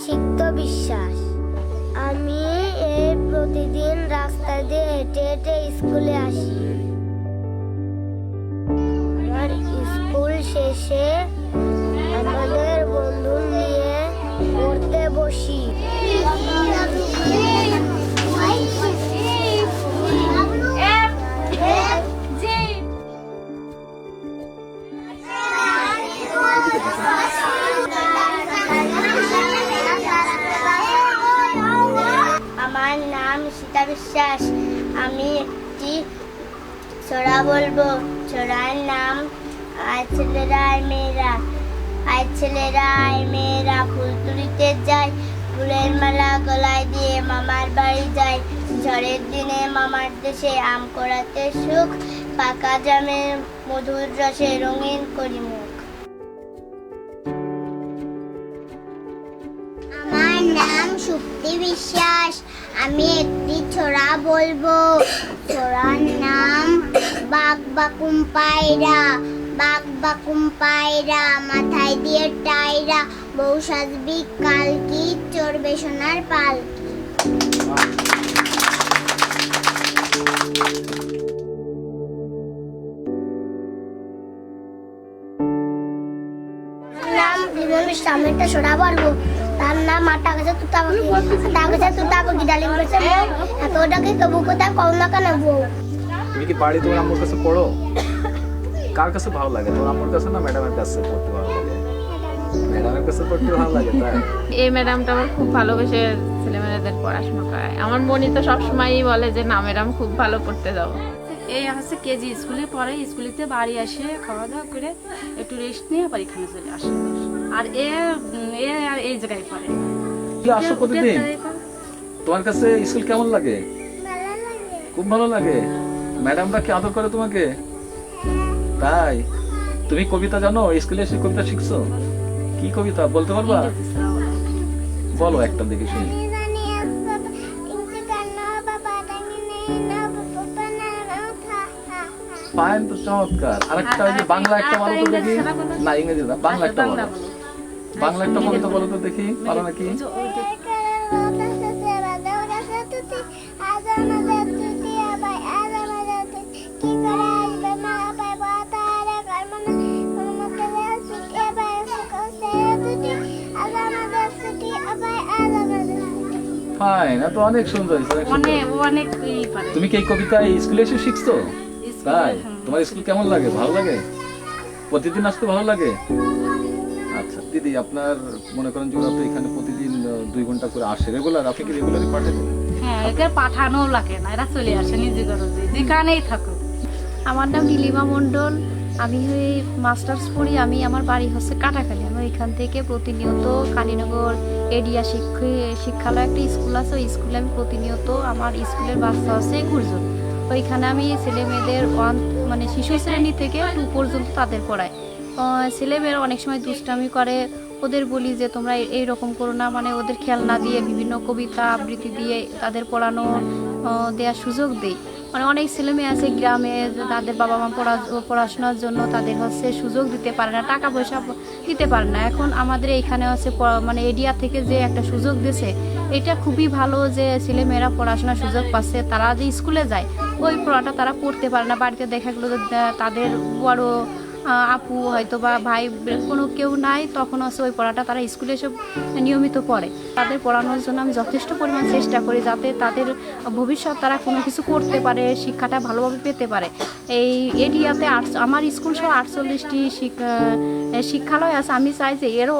সিক্ত বিশ্বাস। আমি এই প্রতিদিন রাস্তা দিয়ে হেঁটে হেঁটে স্কুলে আসি। আর স্কুল শেষে আমাদের বন্ধু নিয়ে পড়তে বসি। আমার নাম সীতা বিশ্বাস। আমি একটি ছড়া বলবো। ছড়ার নাম আয় ছেলেরা আয় মেয়েরা। আয় ছেলেরা আয় মেয়েরা, ফুল তুলিতে যায়, ফুলের মালা গলায় দিয়ে মামার বাড়ি যায়। ঝড়ের দিনে মামার দেশে আম কোড়াতে সুখ, পাকা জামের মধুর রসে রঙিন করি মুখ। আমার নাম সুপ্তি বিশ্বাস। আমি একটি ছড়া বলবো। ছড়ার নাম বাঘ বাকুম পায়রা। বাঘ বাকুম পায়রা, মাথায় দিয়ে টায়রা, বউ সাজবি কালকি, চড়বে সোনার পালকি। নাম লিমন বিশ্বাস। আমি একটা ছড়া বলবো। তার নাম আটা গাছে তুতা পাখি। আটা গাছে তুতা পাখি, ডালিম গাছে বউ, এতটাকে তবু কোথায় কও না কেন বউ। তুমি কি বাড়ি তোমার আম্মুর কাছে পড়ো? কার কাছে ভালো লাগে, তোমার আম্মুর কাছে না ম্যাডামের কাছে পড়তে ভালো লাগে? ম্যাডামের কাছে পড়তে ভালো লাগে, তাই? এই ম্যাডামটা আমার খুব ভালোবেসে ছেলেমেয়েদের পড়াশোনা করায়। আমার মনি তো সবসময়ই বলে যে না ম্যাডাম খুব ভালো পড়তে দাও। এই হচ্ছে কেজি স্কুলে পড়ে, স্কুলেতে বাড়ি আসে খাওয়া দাওয়া করে একটু রেস্ট নিয়ে আবার এখানে চলে আসে। আর আর এই জায়গায় পড়ে। কি আসো প্রতিদিন? তোমার কাছে স্কুল কেমন লাগে? খুব ভালো লাগে। ম্যাডামরা কি আদর করে তোমাকে? তাই? তুমি কবিতা জানো? স্কুলে এসে কবিতা শিখছো? কি কবিতা বলতে পারবা? বলো একটা দেখি শুনি। ফাইন, তো চমৎকার। আরেকটা ওই যে বাংলা একটা বলো তো দেখি। না, ইংরেজি না, বাংলা একটা বলো। বাংলা একটা কবিতা বলো তো দেখি, পারো নাকি? ফাইন, তো অনেক সুন্দর। অনেক তুমি কি এই কবিতা স্কুলে এসে শিখছো? তাই? তোমার স্কুল কেমন লাগে? ভালো লাগে? প্রতিদিন আসতে ভালো লাগে? আচ্ছা দিদি, আপনার মনে করেন যে ওরা তো এখানে প্রতিদিন 2 ঘন্টা করে আসে, রেগুলার, আপনি কি রেগুলারই পাঠান? হ্যাঁ, একে পাঠানো লাগে না, এরা চলে আসে নিজে গরজে, যেখানেই থাকুক। আমার নাম নীলিমা মণ্ডল। আমি মাস্টার্স পড়ি। আমি আমার বাড়ি হচ্ছে কাটাখালী। আমি এখান থেকে প্রতিনিয়ত কালীনগর এডিয়া শিক্ষালয় একটা স্কুল আছে, ওই স্কুলে আমি প্রতিনিয়ত, আমার স্কুলের বাচ্চা আছে 21 জন। ওইখানে আমি ছেলে মেয়েদের মানে শিশু শ্রেণী থেকে 2 পর্যন্ত তাদের পড়াই। ছেলেমেয়েরা অনেক সময় দুষ্টামি করে, ওদের বলি যে তোমরা এইরকম করো না, মানে ওদের খেলনা দিয়ে বিভিন্ন কবিতা আবৃত্তি দিয়ে তাদের পড়ানো দেওয়ার সুযোগ দেই। মানে অনেক ছেলে মেয়ে আছে গ্রামে, তাদের বাবা মা পড়াশোনার জন্য তাদের হচ্ছে সুযোগ দিতে পারে না, টাকা পয়সা দিতে পারে না। এখন আমাদের এইখানে হচ্ছে মানে এডিয়া থেকে যে একটা সুযোগ দিয়েছে, এটা খুবই ভালো যে ছেলে মেয়েরা পড়াশোনার সুযোগ পাচ্ছে। তারা যে স্কুলে যায় ওই পড়াটা তারা পড়তে পারে না, বাড়িতে দেখা গেলো যে তাদের বড় আপু হয়তো বা ভাই কোনো কেউ নাই, তখন হচ্ছে ওই পড়াটা তারা স্কুলে এসে নিয়মিত পড়ে। তাদের পড়ানোর জন্য আমি যথেষ্ট পরিমাণ চেষ্টা করি যাতে তাদের ভবিষ্যৎ তারা কোনো কিছু করতে পারে, শিক্ষাটা ভালোভাবে পেতে পারে। এই এরিয়াতে আমার স্কুল সহ 48টি শিক্ষালয় আছে। আমি চাই যে এরও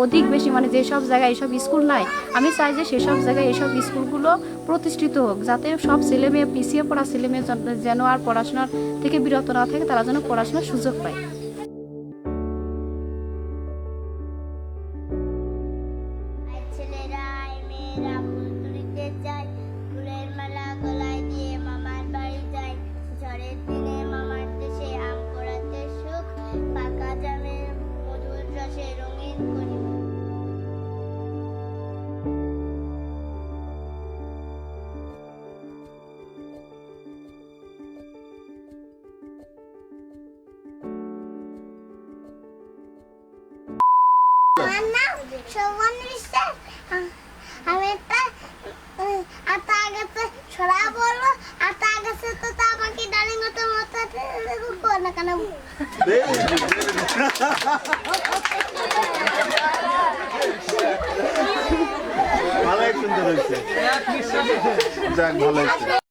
অধিক বেশি, মানে যেসব জায়গায় এইসব স্কুল নাই, আমি চাই যে সেসব জায়গায় এইসব স্কুলগুলো প্রতিষ্ঠিত হোক, যাতে সব ছেলে মেয়ে, পিছিয়ে পড়া ছেলে মেয়ে যেন আর পড়াশোনার থেকে বিরত না থাকে, তারা যেন পড়াশোনার সুযোগ পায়। ছেলেরা মেয়েরা ফুল তুলিতে যায়, ফুলের মালা গলায় দিয়ে মামার বাড়ি যায়। ঝড়ের দিনে মামার দেশে আম কোড়াতে সুখ, পাকা জামের মধুর রসে রঙিন করি। আমার নাম শোভন বিশ্বাস। আমি একটা আতা গাছে ছড়া বলবো। আতা গাছে তো আমাকে ডালিম মতো মতো না কেন। ভালো সুন্দর হয়েছে, যাক ভালো হয়েছে।